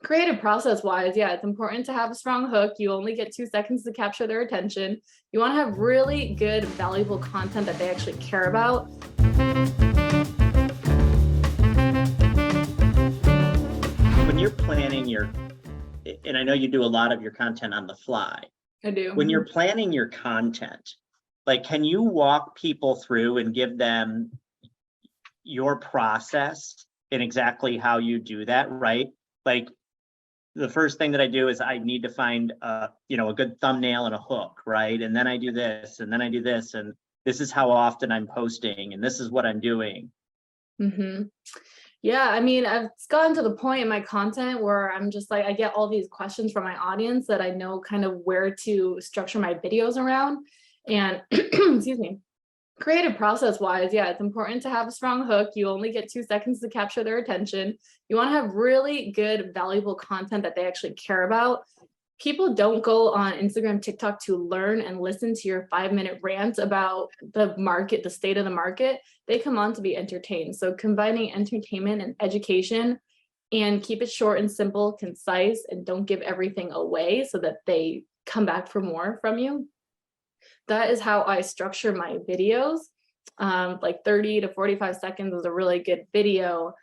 Creative process wise, yeah, it's important to have a strong hook. You only get 2 seconds to capture their attention. You want to have really good, valuable content that they actually care about. When you're planning and I know you do a lot of your content on the fly. I do. When you're planning your content, like, can you walk people through and give them your process and exactly how you do that, right? Like, the first thing that I do is I need to find a good thumbnail and a hook, right? And then I do this, and then I do this, and this is how often I'm posting, and this is what I'm doing. Yeah, I mean, I've gotten to the point in my content where I'm just like, I get all these questions from my audience that I know kind of where to structure my videos around. And excuse me, creative process wise, yeah, it's important to have a strong hook. You only get 2 seconds to capture their attention. You want to have really good, valuable content that they actually care about. People don't go on Instagram, TikTok to learn and listen to your 5-minute rant about the market, the state of the market. They come on to be entertained. So combining entertainment and education, and keep it short and simple, concise, and don't give everything away so that they come back for more from you. That is how I structure my videos. Like 30 to 45 seconds is a really good video.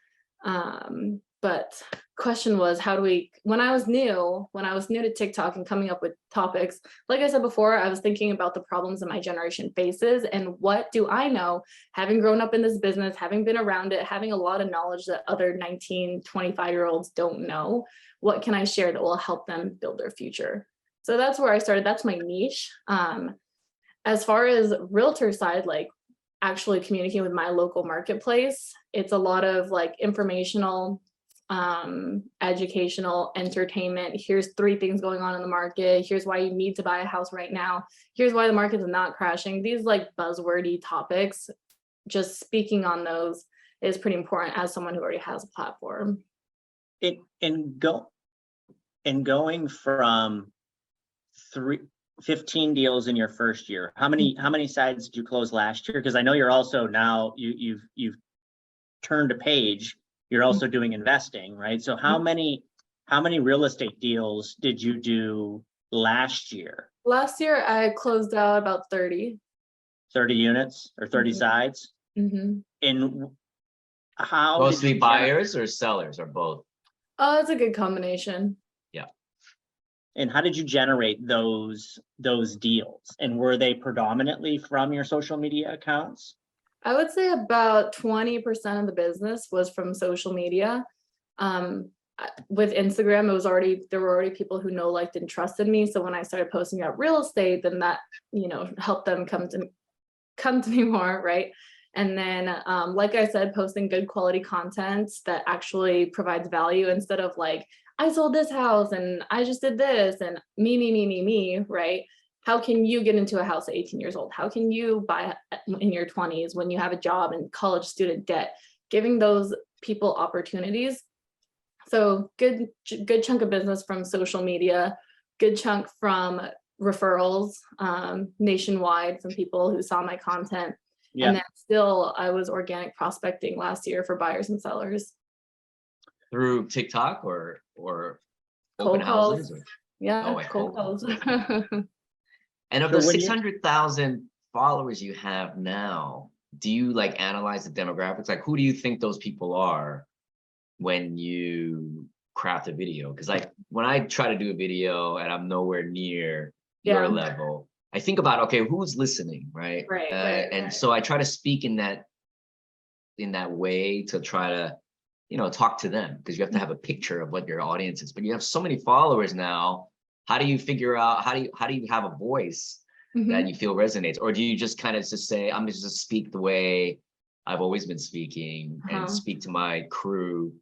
But question was, how do we, when I was new to TikTok and coming up with topics, like I said before, I was thinking about the problems that my generation faces and what do I know, having grown up in this business, having been around it, having a lot of knowledge that other 19, 25-year-olds don't know. What can I share that will help them build their future? So that's where I started. That's my niche. As far as realtor side, like actually communicating with my local marketplace, it's a lot of like informational, educational, entertainment. Here's 3 things going on in the market. Here's why you need to buy a house right now. Here's why the market is not crashing. These like buzzwordy topics, just speaking on those is pretty important as someone who already has a platform. Going from 15 deals in your first year, how many sides did you close last year? Because I know you're also now you've turned a page. You're also doing investing, right? So how many real estate deals did you do last year? Last year I closed out about 30 units or 30 sides. And how mostly buyers or sellers or both? Oh, it's a good combination. Yeah. And how did you generate those deals? And were they predominantly from your social media accounts? I would say about 20% of the business was from social media. With Instagram, there were already people who know, liked, and trusted me. So when I started posting about real estate, then that, helped them come to me more, right? And then, like I said, posting good quality content that actually provides value instead of like, I sold this house and I just did this and me, right? How can you get into a house at 18 years old? How can you buy in your 20s when you have a job and college student debt? Giving those people opportunities. So good chunk of business from social media, good chunk from referrals nationwide from people who saw my content. Yeah. And then still I was organic prospecting last year for buyers and sellers. Through TikTok or cold open houses? Calls. Yeah, cold calls. And of the 600,000 followers you have now, do you like analyze the demographics? Like, who do you think those people are when you craft a video? Because like when I try to do a video and I'm nowhere near your level, I think about, okay, who's listening, right? And so I try to speak in that way to try to, talk to them, because you have to have a picture of what your audience is. But you have so many followers now. How do you figure out, how do you have a voice that you feel resonates? Or do you just kind of just say, I'm just to speak the way I've always been speaking and speak to my crew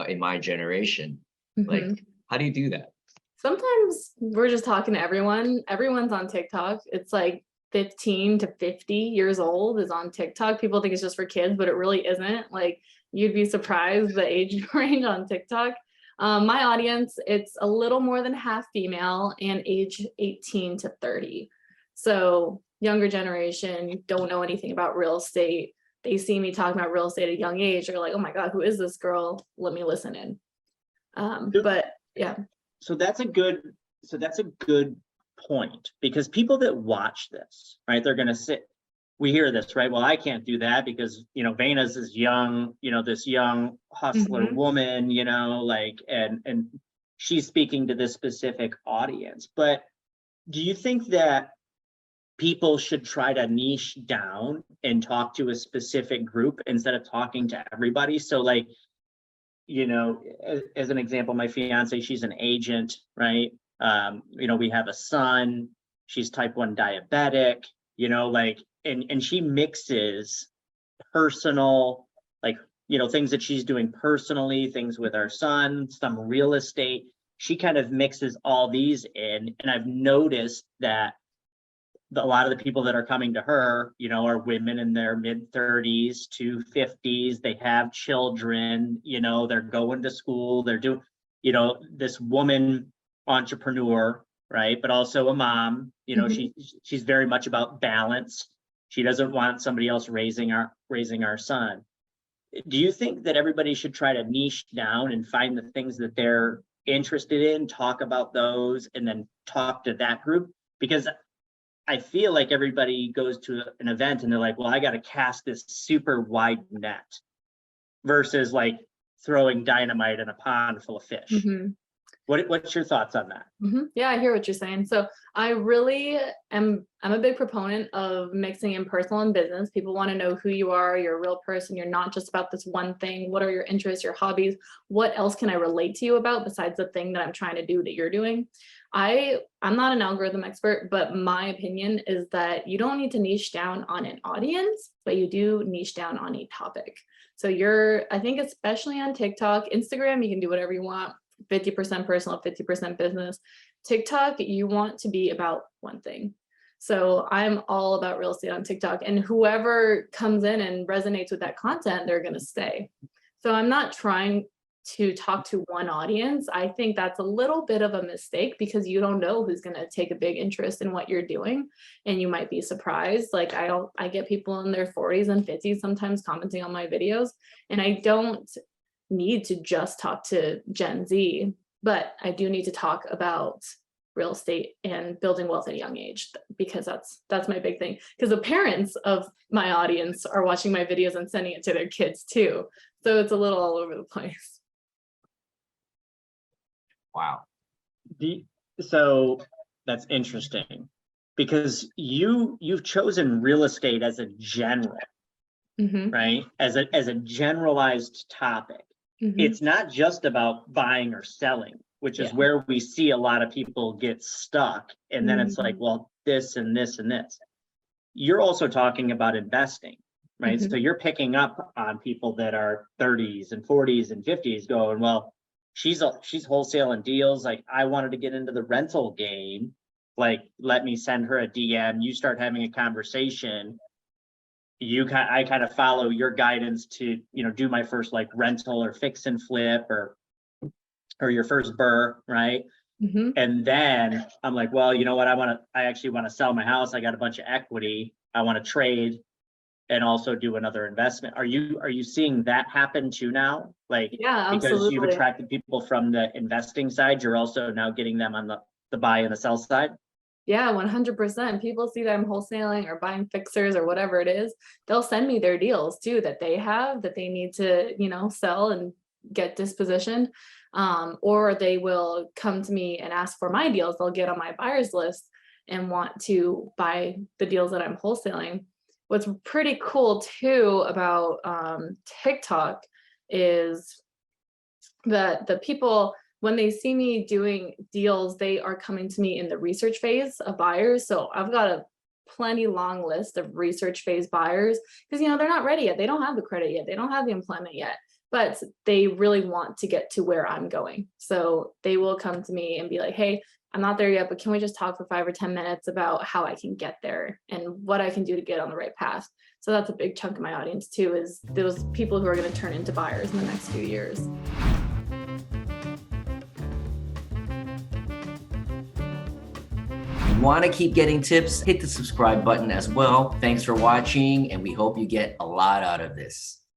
in my generation? Like, how do you do that? Sometimes we're just talking to everyone. Everyone's on TikTok. It's like 15 to 50 years old is on TikTok. People think it's just for kids, but it really isn't. Like, you'd be surprised the age range on TikTok. My audience, it's a little more than half female and age 18 to 30. So younger generation don't know anything about real estate. They see me talking about real estate at a young age. They're like, oh my God, who is this girl? Let me listen in. But yeah. So that's a good point, because people that watch this, right, they're going to sit, we hear this, right? Well, I can't do that because, Vayna's this young, this young hustler woman, like, and she's speaking to this specific audience. But do you think that people should try to niche down and talk to a specific group instead of talking to everybody? So like, as an example, my fiance, she's an agent, right? We have a son, she's type 1 diabetic, like, and she mixes personal, like, things that she's doing personally, things with our son, some real estate. She kind of mixes all these in. And I've noticed that a lot of the people that are coming to her, are women in their mid-30s to 50s. They have children, they're going to school, they're doing, this woman entrepreneur, right? But also a mom, she's very much about balance. She doesn't want somebody else raising our son. Do you think that everybody should try to niche down and find the things that they're interested in, talk about those, and then talk to that group? Because I feel like everybody goes to an event and they're like, well, I got to cast this super wide net versus like throwing dynamite in a pond full of fish. What's your thoughts on that? Yeah, I hear what you're saying. So I really I'm a big proponent of mixing in personal and business. People want to know who you are. You're a real person. You're not just about this one thing. What are your interests, your hobbies? What else can I relate to you about besides the thing that I'm trying to do that you're doing? I'm not an algorithm expert, but my opinion is that you don't need to niche down on an audience, but you do niche down on a topic. So I think especially on TikTok, Instagram, you can do whatever you want. 50% personal, 50% business. TikTok, you want to be about one thing. So I'm all about real estate on TikTok, and whoever comes in and resonates with that content, they're going to stay. So I'm not trying to talk to one audience. I think that's a little bit of a mistake because you don't know who's going to take a big interest in what you're doing, and you might be surprised. Like I get people in their 40s and 50s sometimes commenting on my videos, and I don't need to just talk to Gen Z, but I do need to talk about real estate and building wealth at a young age, because that's my big thing. Because the parents of my audience are watching my videos and sending it to their kids too. So it's a little all over the place. Wow. So that's interesting, because you've chosen real estate as a general, right? As a generalized topic. It's not just about buying or selling, which is where we see a lot of people get stuck. And then it's like, well, this and this and this. You're also talking about investing, right? So you're picking up on people that are 30s and 40s and 50s going, well, she's wholesaling deals. Like, I wanted to get into the rental game. Like, let me send her a DM. You start having a conversation. I kind of follow your guidance to, do my first like rental or fix and flip or your first burr, right? And then I'm like, well, you know what? I actually want to sell my house. I got a bunch of equity. I want to trade and also do another investment. Are you seeing that happen too now? Like, yeah, because absolutely. you've attracted people from the investing side, you're also now getting them on the buy and the sell side? Yeah, 100%. People see that I'm wholesaling or buying fixers or whatever it is. They'll send me their deals too that they have that they need to, sell and get dispositioned. Or they will come to me and ask for my deals. They'll get on my buyer's list and want to buy the deals that I'm wholesaling. What's pretty cool too about TikTok is that the people, when they see me doing deals, they are coming to me in the research phase of buyers. So I've got a plenty long list of research phase buyers because, they're not ready yet. They don't have the credit yet. They don't have the employment yet, but they really want to get to where I'm going. So they will come to me and be like, hey, I'm not there yet, but can we just talk for 5 or 10 minutes about how I can get there and what I can do to get on the right path? So that's a big chunk of my audience too, is those people who are going to turn into buyers in the next few years. Want to keep getting tips? Hit the subscribe button as well. Thanks for watching, and we hope you get a lot out of this.